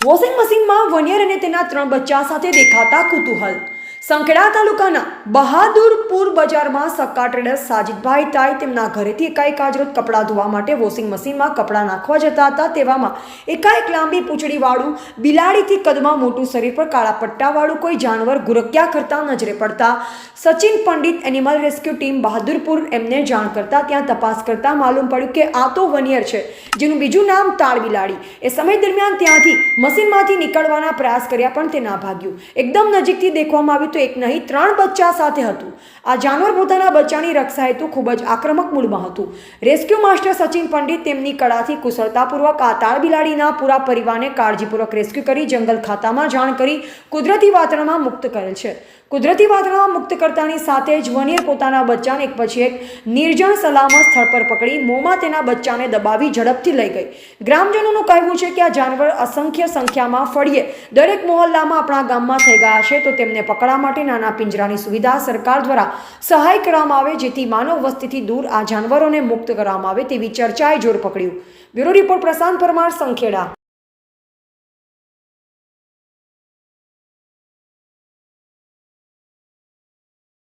Washing મશીનમાં વનિયર અને તેના 3 બચ્ચા સાથે દેખાતા કુતૂહલ। સંખેડા તાલુકાના બહાદુરપુર બજારમાં સક્કા ટ્રેડર્સ સાજીદભાઈ તાઈ તેમના ઘરેથી એકાએક આજરોજ કપડાં ધોવા માટે વોશિંગ મશીનમાં કપડાં નાખવા જતા હતા। તેવામાં એકાએક લાંબી પૂંછડીવાળું બિલાડીથી કદમાં મોટું શરીર પર કાળા પટ્ટાવાળું કોઈ જાનવર ગુરક્યા કરતા નજરે પડતા Sachin Pandit animal rescue team Bahadurpur એમને જાણ કરતા ત્યાં તપાસ કરતા માલુમ પડ્યું કે આ તો વનિયર છે, જેનું બીજું નામ તાળ બિલાડી। એ સમય દરમિયાન ત્યાંથી મશીનમાંથી નીકળવાના પ્રયાસ કર્યા પણ તે ના ભાગ્યું। એકદમ નજીકથી દેખવામાં આવ્યું તો એક નહીં 3 બચ્ચા સાથે હતું। આ જાનવર પોતાના બચ્ચાની રક્ષા હેતુ ખૂબ જ આક્રમક મૂડમાં હતું। રેસ્ક્યુ માસ્ટર સચિન પંડિત તેમની કળાથી કુશળતાપૂર્વક આ તાળ બિલાડીના પૂરા પરિવારને કાળજીપૂર્વક રેસ્ક્યુ કરી જંગલ ખાતામાં જાણ કરી કુદરતી વાતાવરણમાં મુક્ત કરેલ છે। કુદરતી વાતાવરણમાં મુક્ત કરતાની સાથે જ વનિયર પોતાના બચ્ચાને એક પછી એક નિર્જન સલામત સ્થળ પર પકડી મોંમાં તેના બચ્ચાને દબાવી ઝડપથી લઈ ગઈ। ગ્રામજનોનું કહેવું છે કે આ જાનવર અસંખ્ય સંખ્યામાં ફળીએ દરેક મહોલ્લામાં આપણા ગામમાં થઈ ગયા છે, તો તેમને પકડવા માટે નાના પિંજરાની સુવિધા સરકાર દ્વારા સહાય કરવામાં આવે, જેથી માનવ વસ્તીથી દૂર આ જાનવરોને મુક્ત કરવામાં આવે તેવી ચર્ચાએ જોર પકડ્યું। બ્યુરો રિપોર્ટ પ્રશાંત પરમાર, સંખેડા।